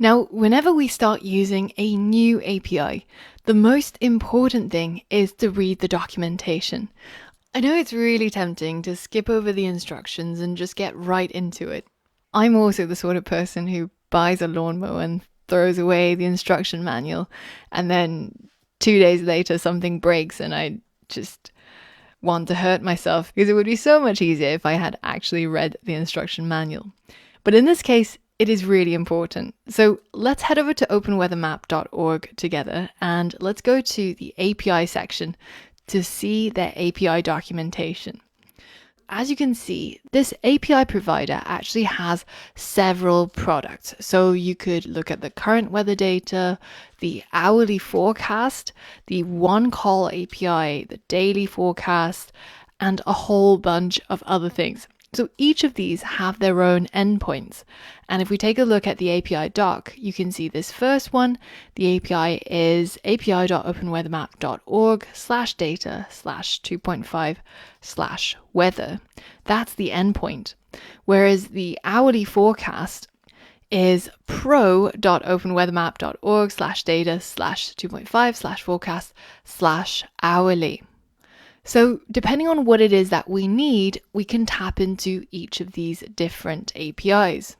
Now, whenever we start using a new API, the most important thing is to read the documentation. I know it's really tempting to skip over the instructions and just get right into it. I'm also the sort of person who buys a lawnmower and throws away the instruction manual, and then 2 days later something breaks and I just want to hurt myself because it would be so much easier if I had actually read the instruction manual. But in this case, it is really important. So let's head over to openweathermap.org together and let's go to the API section to see their API documentation. As you can see, this API provider actually has several products. So you could look at the current weather data, the hourly forecast, the one call API, the daily forecast, and a whole bunch of other things. So each of these have their own endpoints. And if we take a look at the API doc, you can see this first one. The API is api.openweathermap.org/data/2.5/weather. That's the endpoint. Whereas the hourly forecast is pro.openweathermap.org/data/2.5/forecast/hourly. So depending on what it is that we need, we can tap into each of these different APIs.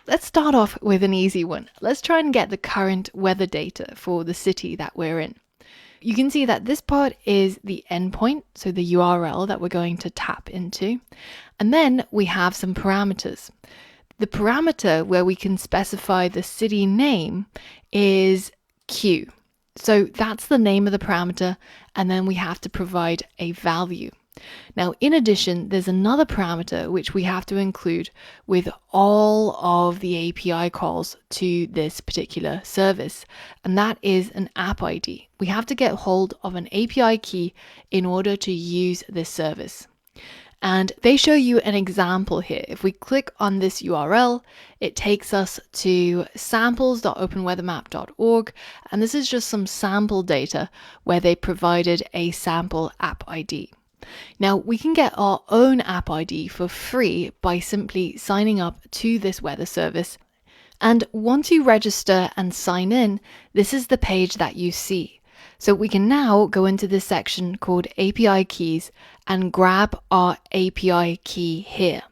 Let's start off with an easy one. Let's try and get the current weather data for the city that we're in. You can see that this part is the endpoint, so the URL that we're going to tap into. And then we have some parameters. The parameter where we can specify the city name is Q. So that's the name of the parameter, and then we have to provide a value. Now, in addition, there's another parameter which we have to include with all of the API calls to this particular service, and that is an app ID. We have to get hold of an API key in order to use this service. And they show you an example here. If we click on this URL, it takes us to samples.openweathermap.org. And this is just some sample data where they provided a sample app ID. Now, we can get our own app ID for free by simply signing up to this weather service. And once you register and sign in, this is the page that you see. So we can now go into this section called API keys and grab our API key here.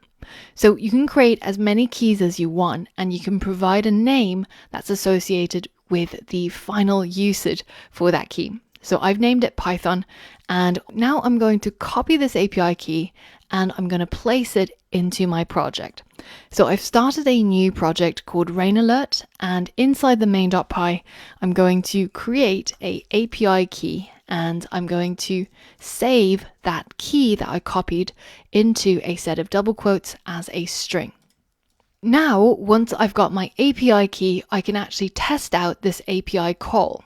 So you can create as many keys as you want, and you can provide a name that's associated with the final usage for that key. So I've named it Python, and now I'm going to copy this API key and I'm going to place it into my project. So I've started a new project called Rain Alert, and inside the main.py, I'm going to create a API key, and I'm going to save that key that I copied into a set of double quotes as a string. Now, once I've got my API key, I can actually test out this API call.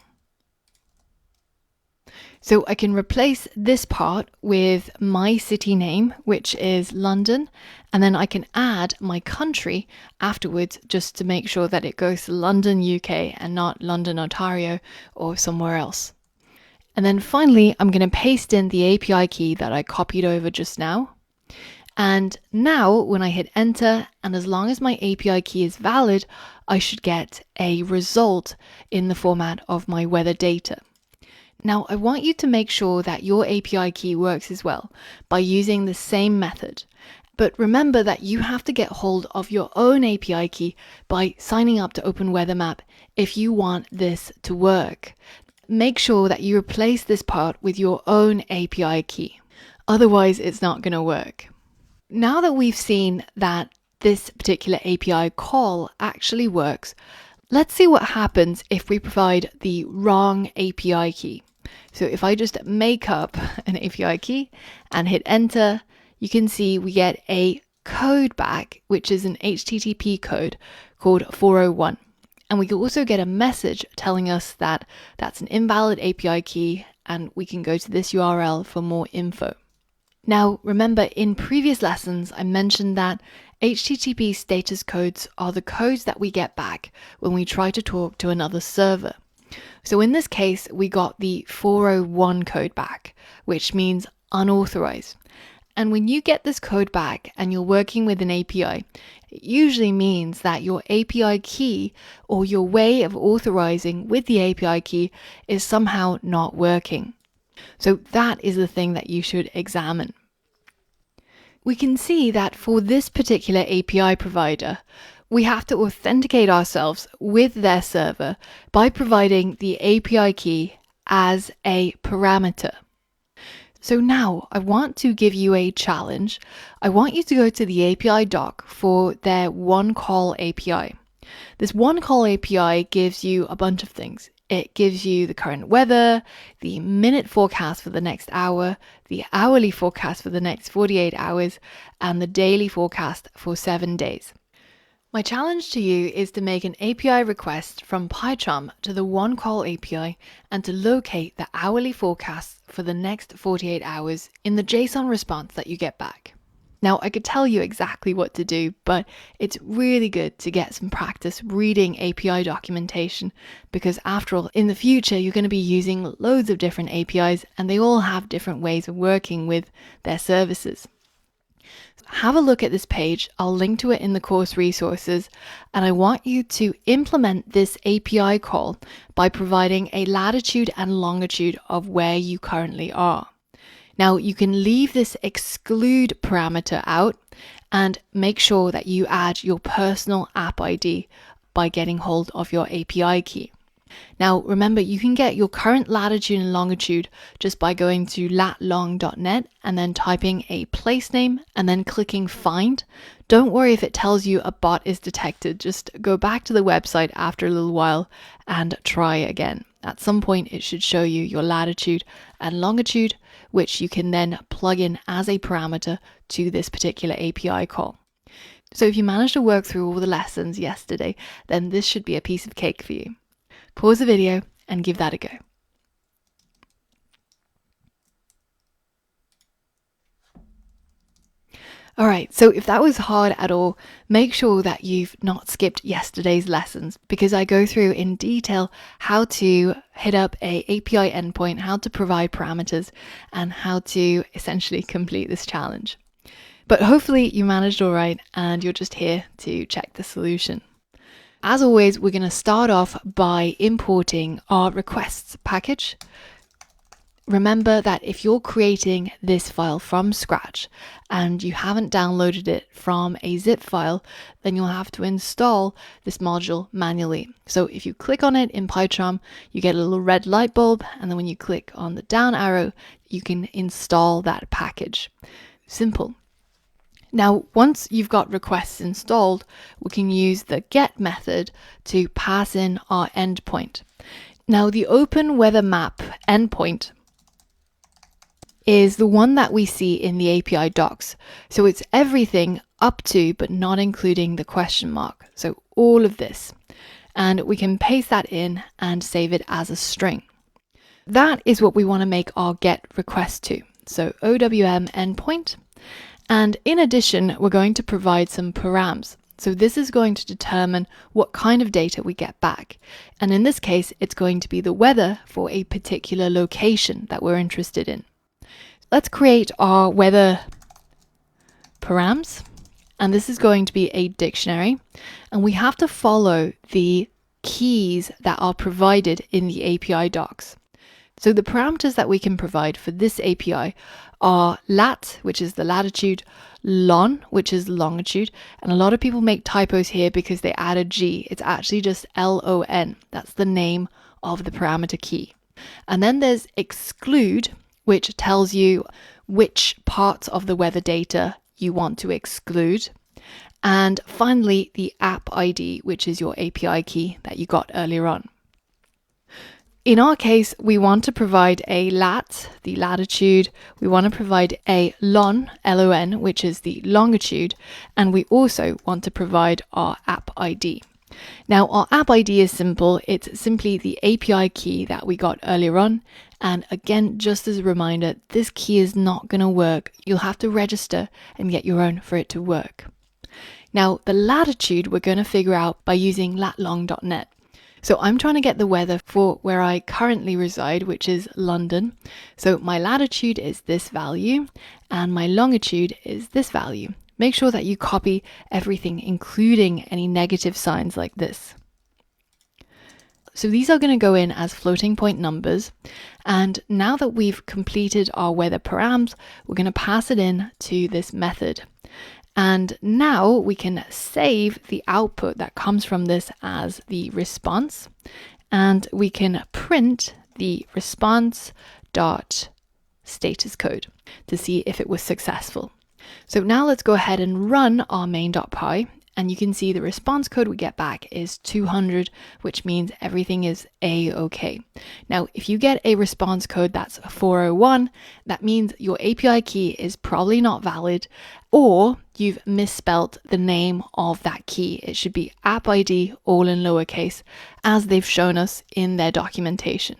So I can replace this part with my city name, which is London, and then I can add my country afterwards just to make sure that it goes to London, UK, and not London, Ontario, or somewhere else. And then finally, I'm going to paste in the API key that I copied over just now. And now when I hit enter, and as long as my API key is valid, I should get a result in the format of my weather data. Now, I want you to make sure that your API key works as well by using the same method. But remember that you have to get hold of your own API key by signing up to OpenWeatherMap if you want this to work. Make sure that you replace this part with your own API key. Otherwise, it's not going to work. Now that we've seen that this particular API call actually works, let's see what happens if we provide the wrong API key. So if I just make up an API key and hit enter, you can see we get a code back, which is an HTTP code called 401. And we can also get a message telling us that that's an invalid API key, and we can go to this URL for more info. Now, remember, in previous lessons, I mentioned that HTTP status codes are the codes that we get back when we try to talk to another server. So in this case, we got the 401 code back, which means unauthorized. And when you get this code back and you're working with an API, it usually means that your API key or your way of authorizing with the API key is somehow not working. So that is the thing that you should examine. We can see that for this particular API provider, we have to authenticate ourselves with their server by providing the API key as a parameter. So now I want to give you a challenge. I want you to go to the API doc for their one-call API. This one-call API gives you a bunch of things. It gives you the current weather, the minute forecast for the next hour, the hourly forecast for the next 48 hours, and the daily forecast for 7 days. My challenge to you is to make an API request from PyCharm to the one-call API and to locate the hourly forecasts for the next 48 hours in the JSON response that you get back. Now, I could tell you exactly what to do, but it's really good to get some practice reading API documentation because after all, in the future, you're going to be using loads of different APIs and they all have different ways of working with their services. Have a look at this page. I'll link to it in the course resources, and I want you to implement this API call by providing a latitude and longitude of where you currently are. Now you can leave this exclude parameter out and make sure that you add your personal app ID by getting hold of your API key. Now remember, you can get your current latitude and longitude just by going to latlong.net and then typing a place name and then clicking find. Don't worry if it tells you a bot is detected. Just go back to the website after a little while and try again. At some point it should show you your latitude and longitude, which you can then plug in as a parameter to this particular API call. So if you managed to work through all the lessons yesterday, then this should be a piece of cake for you. Pause the video and give that a go. All right, so if that was hard at all, make sure that you've not skipped yesterday's lessons because I go through in detail how to hit up a API endpoint, how to provide parameters, and how to essentially complete this challenge. But hopefully you managed all right and you're just here to check the solution. As always, we're going to start off by importing our requests package. Remember that if you're creating this file from scratch and you haven't downloaded it from a zip file, then you'll have to install this module manually. So if you click on it in PyCharm, you get a little red light bulb, and then when you click on the down arrow, you can install that package. Simple. Now, once you've got requests installed, we can use the get method to pass in our endpoint. Now, the OpenWeatherMap endpoint is the one that we see in the API docs. So it's everything up to, but not including the question mark. So all of this. And we can paste that in and save it as a string. That is what we want to make our get request to. So OWM endpoint. And in addition, we're going to provide some params. So this is going to determine what kind of data we get back. And in this case, it's going to be the weather for a particular location that we're interested in. Let's create our weather params. And this is going to be a dictionary. And we have to follow the keys that are provided in the API docs. So the parameters that we can provide for this API are lat, which is the latitude, lon, which is longitude, and a lot of people make typos here because they add a G. It's actually just LON. That's the name of the parameter key. And then there's exclude, which tells you which parts of the weather data you want to exclude. And finally, the app ID, which is your API key that you got earlier on. In our case, we want to provide a lat, the latitude, we want to provide a lon, L-O-N, which is the longitude, and we also want to provide our app ID. Now, our app ID is simple. It's simply the API key that we got earlier on. And again, just as a reminder, this key is not going to work. You'll have to register and get your own for it to work. Now, the latitude we're going to figure out by using latlong.net. So I'm trying to get the weather for where I currently reside, which is London. So my latitude is this value and my longitude is this value. Make sure that you copy everything, including any negative signs like this. So these are going to go in as floating point numbers. And now that we've completed our weather params, we're going to pass it in to this method. And now we can save the output that comes from this as the response. And we can print the response.status code to see if it was successful. So now let's go ahead and run our main.py. And you can see the response code we get back is 200, which means everything is A-OK. Now, if you get a response code that's 401, that means your API key is probably not valid, or you've misspelt the name of that key. It should be app ID, all in lowercase, as they've shown us in their documentation.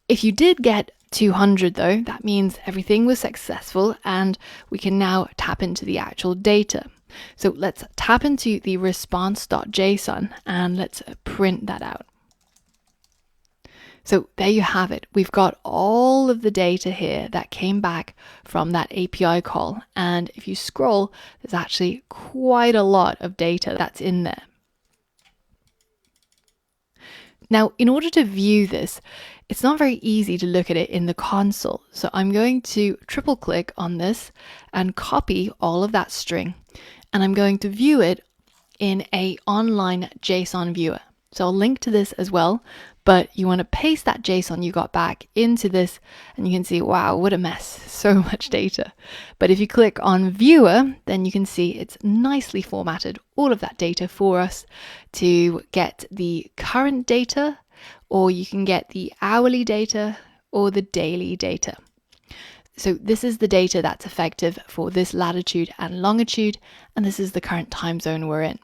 If you did get 200 though, that means everything was successful and we can now tap into the actual data. So let's tap into the response.json and let's print that out. So there you have it. We've got all of the data here that came back from that API call. And if you scroll, there's actually quite a lot of data that's in there. Now, in order to view this, it's not very easy to look at it in the console. So I'm going to triple click on this and copy all of that string. And I'm going to view it in an online JSON viewer. So I'll link to this as well, but you want to paste that JSON you got back into this and you can see, wow, what a mess, so much data. But if you click on viewer, then you can see it's nicely formatted all of that data for us to get the current data, or you can get the hourly data or the daily data. So this is the data that's effective for this latitude and longitude, and this is the current time zone we're in.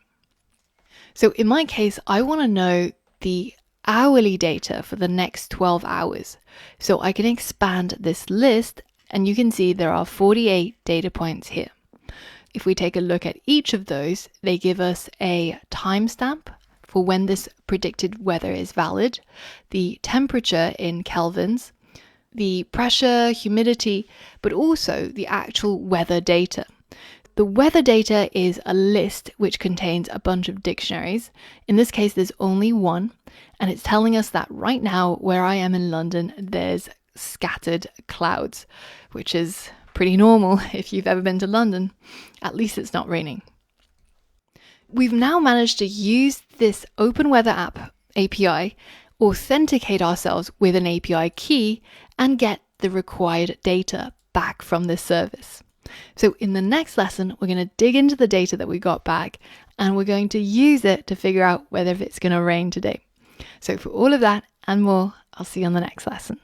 So in my case, I want to know the hourly data for the next 12 hours. So I can expand this list, and you can see there are 48 data points here. If we take a look at each of those, they give us a timestamp for when this predicted weather is valid, the temperature in kelvins, the pressure, humidity, but also the actual weather data. The weather data is a list which contains a bunch of dictionaries. In this case, there's only one, and it's telling us that right now, where I am in London, there's scattered clouds, which is pretty normal if you've ever been to London. At least it's not raining. We've now managed to use this OpenWeatherMap API, authenticate ourselves with an API key, and get the required data back from this service. So in the next lesson, we're going to dig into the data that we got back, and we're going to use it to figure out whether it's going to rain today. So for all of that and more, I'll see you on the next lesson.